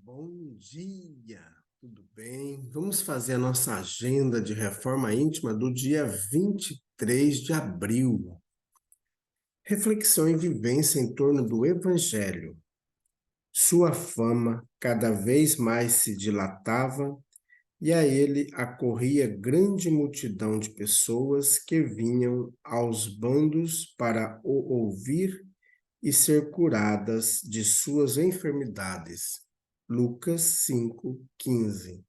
Bom dia, tudo bem? Vamos fazer a nossa agenda de reforma íntima do dia 23 de abril. Reflexão e vivência em torno do Evangelho. Sua fama cada vez mais se dilatava e a ele acorria grande multidão de pessoas que vinham aos bandos para o ouvir e ser curadas de suas enfermidades. Lucas 5:15.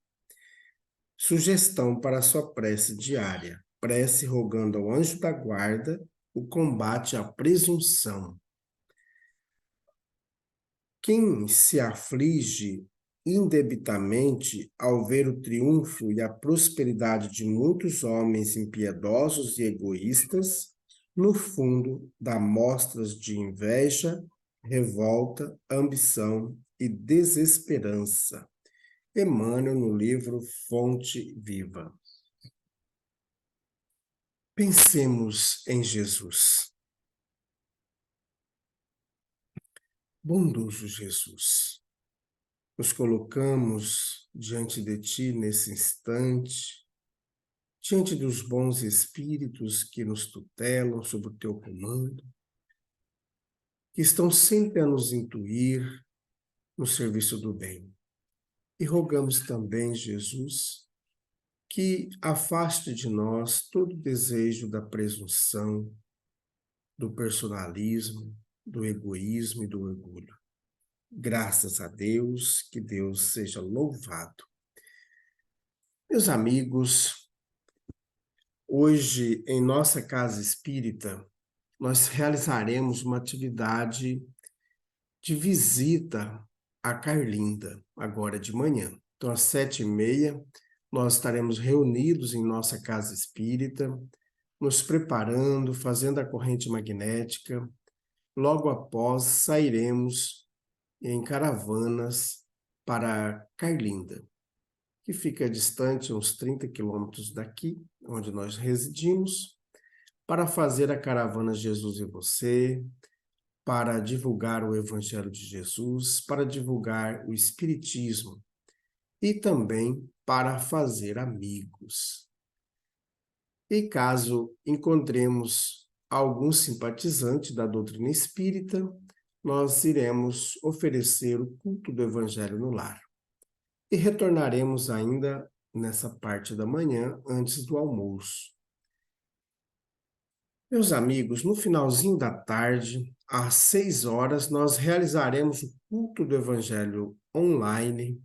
Sugestão para sua prece diária. Prece rogando ao anjo da guarda o combate à presunção. Quem se aflige indebitamente ao ver o triunfo e a prosperidade de muitos homens impiedosos e egoístas, no fundo dá mostras de inveja, revolta, ambição e desesperança. Emmanuel, no livro Fonte Viva. Pensemos em Jesus. Bondoso Jesus, nos colocamos diante de Ti nesse instante, diante dos bons espíritos que nos tutelam sob o Teu comando, que estão sempre a nos intuir no serviço do bem. E rogamos também, Jesus, que afaste de nós todo desejo da presunção, do personalismo, do egoísmo e do orgulho. Graças a Deus, que Deus seja louvado. Meus amigos, hoje em nossa casa espírita, nós realizaremos uma atividade de visita à Carlinda, agora de manhã. Então, às 7h30, nós estaremos reunidos em nossa casa espírita, nos preparando, fazendo a corrente magnética. Logo após, sairemos em caravanas para Carlinda, que fica distante uns 30 quilômetros daqui, onde nós residimos, para fazer a caravana Jesus e Você, para divulgar o Evangelho de Jesus, para divulgar o Espiritismo e também para fazer amigos. E caso encontremos algum simpatizante da doutrina espírita, nós iremos oferecer o culto do Evangelho no lar. E retornaremos ainda nessa parte da manhã, antes do almoço. Meus amigos, no finalzinho da tarde, às 6h, nós realizaremos o culto do Evangelho online,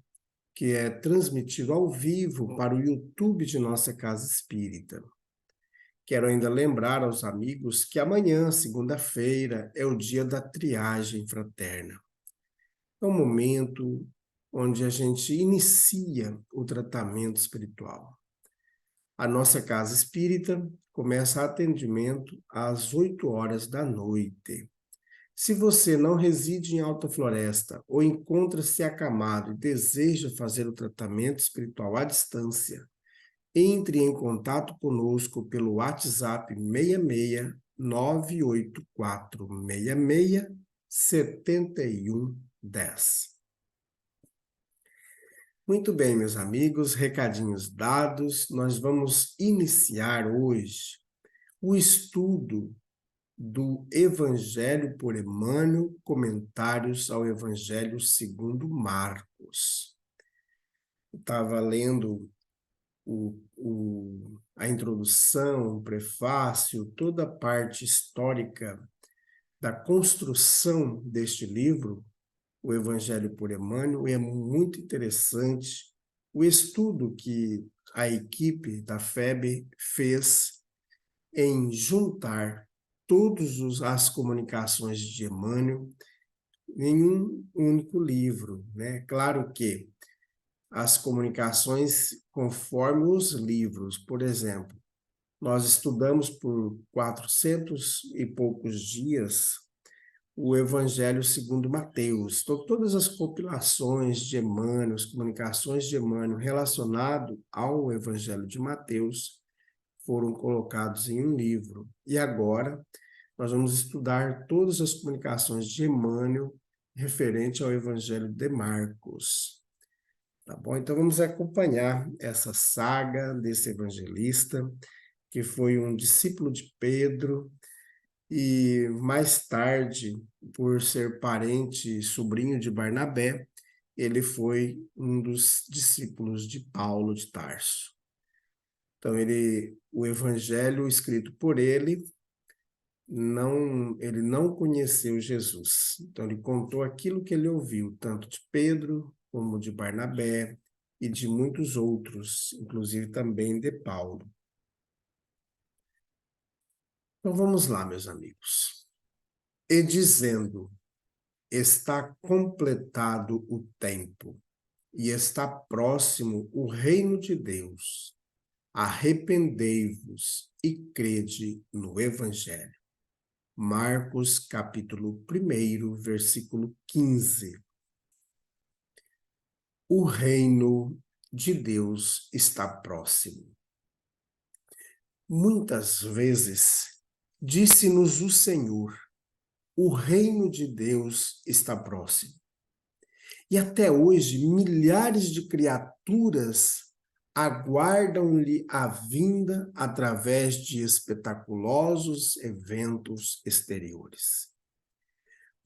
que é transmitido ao vivo para o YouTube de nossa Casa Espírita. Quero ainda lembrar aos amigos que amanhã, segunda-feira, é o dia da triagem fraterna. É um momento onde a gente inicia o tratamento espiritual. A nossa casa espírita começa atendimento às 8h da noite. Se você não reside em Alta Floresta ou encontra-se acamado e deseja fazer o tratamento espiritual à distância, entre em contato conosco pelo WhatsApp 66 98466 7110. Muito bem, meus amigos, recadinhos dados, nós vamos iniciar hoje o estudo do Evangelho por Emmanuel, comentários ao Evangelho segundo Marcos. Eu estava lendo a introdução, o prefácio, toda a parte histórica da construção deste livro, o Evangelho por Emmanuel, e é muito interessante o estudo que a equipe da FEB fez em juntar todas as comunicações de Emmanuel em um único livro, né? Claro que as comunicações conforme os livros, por exemplo, nós estudamos por 400 e poucos dias o Evangelho segundo Mateus. Então, todas as compilações de Emmanuel, as comunicações de Emmanuel relacionado ao Evangelho de Mateus foram colocados em um livro. E agora nós vamos estudar todas as comunicações de Emmanuel referente ao Evangelho de Marcos. Tá bom? Então vamos acompanhar essa saga desse evangelista, que foi um discípulo de Pedro e mais tarde, por ser parente e sobrinho de Barnabé, ele foi um dos discípulos de Paulo de Tarso. Então o evangelho escrito por ele ele não conheceu Jesus. Então ele contou aquilo que ele ouviu, tanto de Pedro como de Barnabé e de muitos outros, inclusive também de Paulo. Então vamos lá, meus amigos. E dizendo: está completado o tempo e está próximo o reino de Deus. Arrependei-vos e crede no evangelho. Marcos, capítulo 1, versículo 15. O reino de Deus está próximo. Muitas vezes disse-nos o Senhor: o reino de Deus está próximo. E até hoje, milhares de criaturas aguardam-lhe a vinda através de espetaculosos eventos exteriores.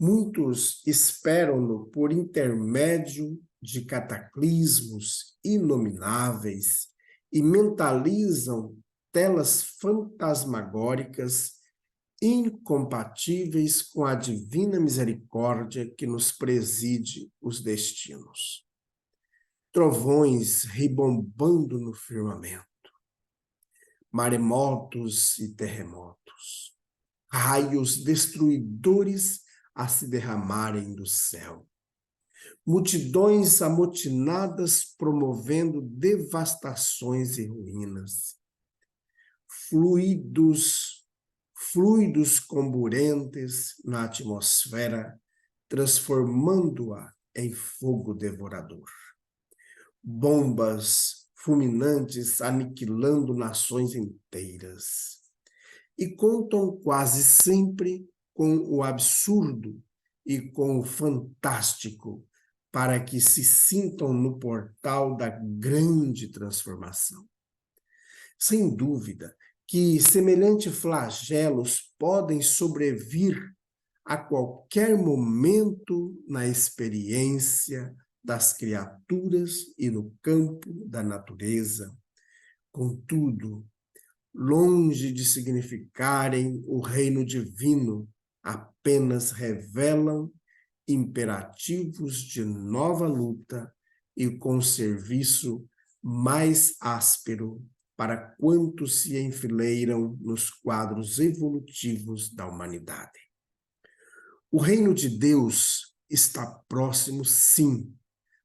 Muitos esperam-no por intermédio de cataclismos inomináveis e mentalizam telas fantasmagóricas incompatíveis com a divina misericórdia que nos preside os destinos. Trovões ribombando no firmamento, maremotos e terremotos, raios destruidores a se derramarem do céu, multidões amotinadas promovendo devastações e ruínas, fluidos comburentes na atmosfera, transformando-a em fogo devorador. Bombas fulminantes aniquilando nações inteiras. E contam quase sempre com o absurdo e com o fantástico, para que se sintam no portal da grande transformação. Sem dúvida que semelhantes flagelos podem sobrevir a qualquer momento na experiência das criaturas e no campo da natureza. Contudo, longe de significarem o reino divino, apenas revelam imperativos de nova luta e com serviço mais áspero para quantos se enfileiram nos quadros evolutivos da humanidade. O reino de Deus está próximo, sim,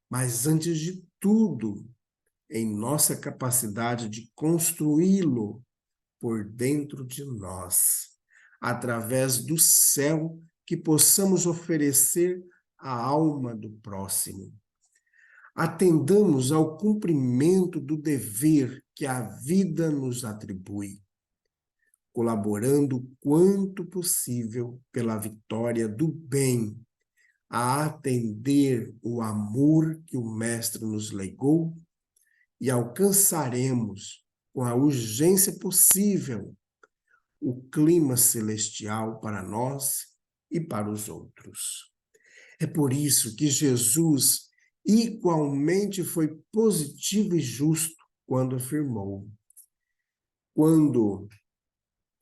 mas antes de tudo, em nossa capacidade de construí-lo por dentro de nós, através do céu que possamos oferecer à alma do próximo. Atendamos ao cumprimento do dever que a vida nos atribui, colaborando quanto possível pela vitória do bem, a atender o amor que o Mestre nos legou, e alcançaremos, com a urgência possível, o clima celestial para nós e para os outros. É por isso que Jesus igualmente foi positivo e justo quando afirmou: quando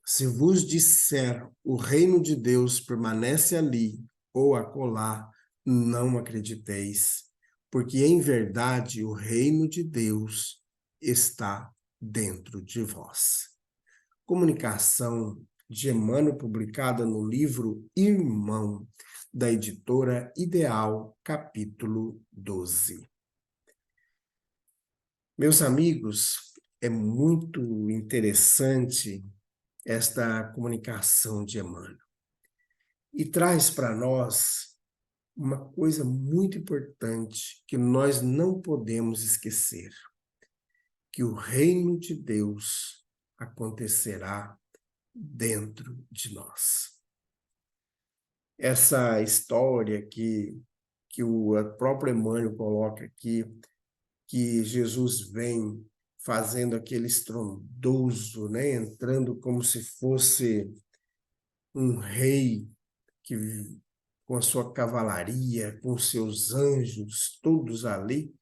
se vos disser o reino de Deus permanece ali ou acolá, não acrediteis, porque em verdade o reino de Deus está dentro de vós. Comunicação de Emmanuel, publicada no livro Irmão, da editora Ideal, capítulo 12. Meus amigos, é muito interessante esta comunicação de Emmanuel. E traz para nós uma coisa muito importante que nós não podemos esquecer: que o reino de Deus acontecerá dentro de nós. Essa história que o próprio Emmanuel coloca aqui que Jesus vem fazendo aquele estrondoso, né? Entrando como se fosse um rei que com a sua cavalaria, com seus anjos, todos ali.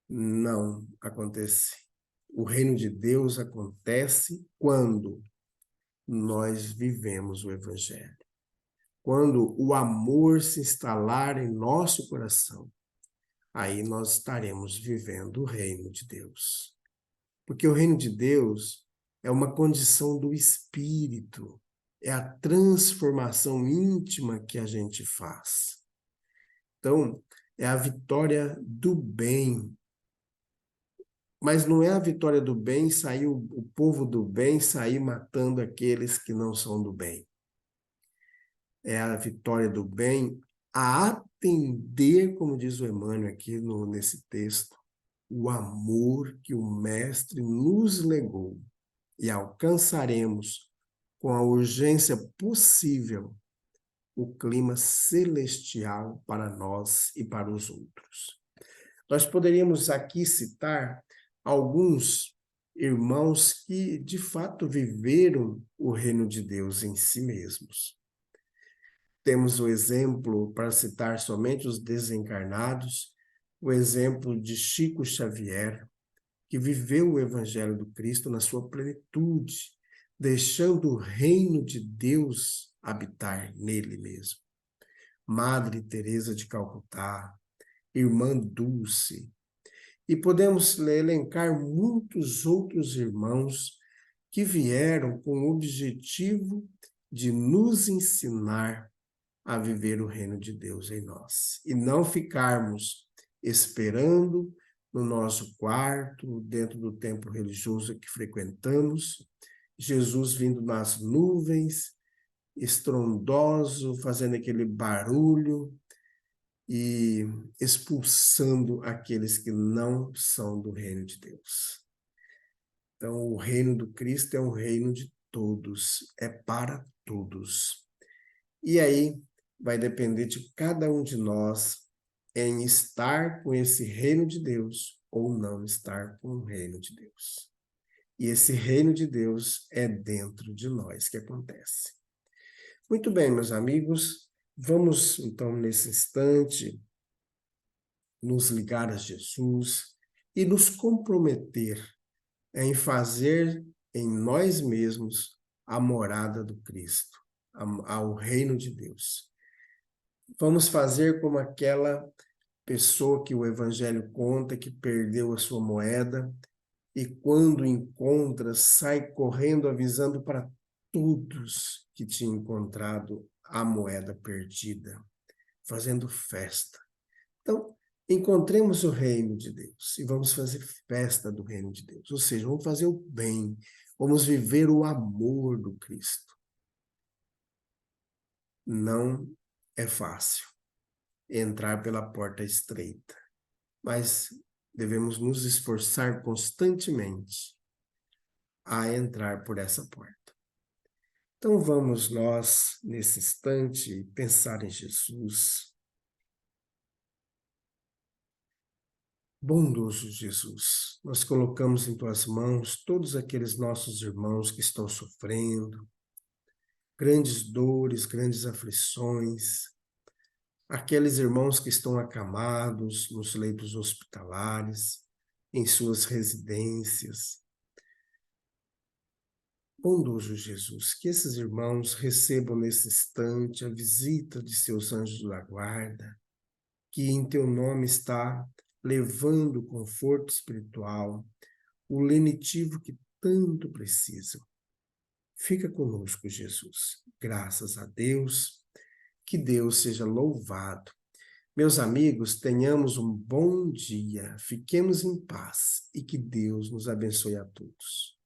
Não acontece. O reino de Deus acontece quando nós vivemos o Evangelho. Quando o amor se instalar em nosso coração, aí nós estaremos vivendo o reino de Deus. Porque o reino de Deus é uma condição do espírito, é a transformação íntima que a gente faz. Então, é a vitória do bem. Mas não é a vitória do bem sair, o povo do bem sair matando aqueles que não são do bem. É a vitória do bem a atender, como diz o Emmanuel aqui nesse texto, o amor que o Mestre nos legou. E alcançaremos, com a urgência possível, o clima celestial para nós e para os outros. Nós poderíamos aqui citar alguns irmãos que, de fato, viveram o reino de Deus em si mesmos. Temos o exemplo, para citar somente os desencarnados, o exemplo de Chico Xavier, que viveu o Evangelho do Cristo na sua plenitude, deixando o reino de Deus habitar nele mesmo. Madre Teresa de Calcutá, Irmã Dulce, e podemos elencar muitos outros irmãos que vieram com o objetivo de nos ensinar a viver o reino de Deus em nós. E não ficarmos esperando no nosso quarto, dentro do templo religioso que frequentamos, Jesus vindo nas nuvens, estrondoso, fazendo aquele barulho e expulsando aqueles que não são do reino de Deus. Então, o reino do Cristo é um reino de todos, é para todos. E aí vai depender de cada um de nós em estar com esse reino de Deus ou não estar com o reino de Deus. E esse reino de Deus é dentro de nós que acontece. Muito bem, meus amigos, vamos então nesse instante nos ligar a Jesus e nos comprometer em fazer em nós mesmos a morada do Cristo, ao reino de Deus. Vamos fazer como aquela pessoa que o Evangelho conta que perdeu a sua moeda e quando encontra, sai correndo avisando para todos que tinha encontrado a moeda perdida, fazendo festa. Então, encontremos o reino de Deus e vamos fazer festa do reino de Deus. Ou seja, vamos fazer o bem, vamos viver o amor do Cristo. Não é fácil entrar pela porta estreita, mas devemos nos esforçar constantemente a entrar por essa porta. Então vamos nós, nesse instante, pensar em Jesus. Bondoso Jesus, nós colocamos em tuas mãos todos aqueles nossos irmãos que estão sofrendo, grandes dores, grandes aflições, aqueles irmãos que estão acamados nos leitos hospitalares, em suas residências. Bondoso Jesus, que esses irmãos recebam nesse instante a visita de seus anjos da guarda, que em teu nome está levando conforto espiritual, o lenitivo que tanto precisam. Fica conosco, Jesus. Graças a Deus, que Deus seja louvado. Meus amigos, tenhamos um bom dia, fiquemos em paz e que Deus nos abençoe a todos.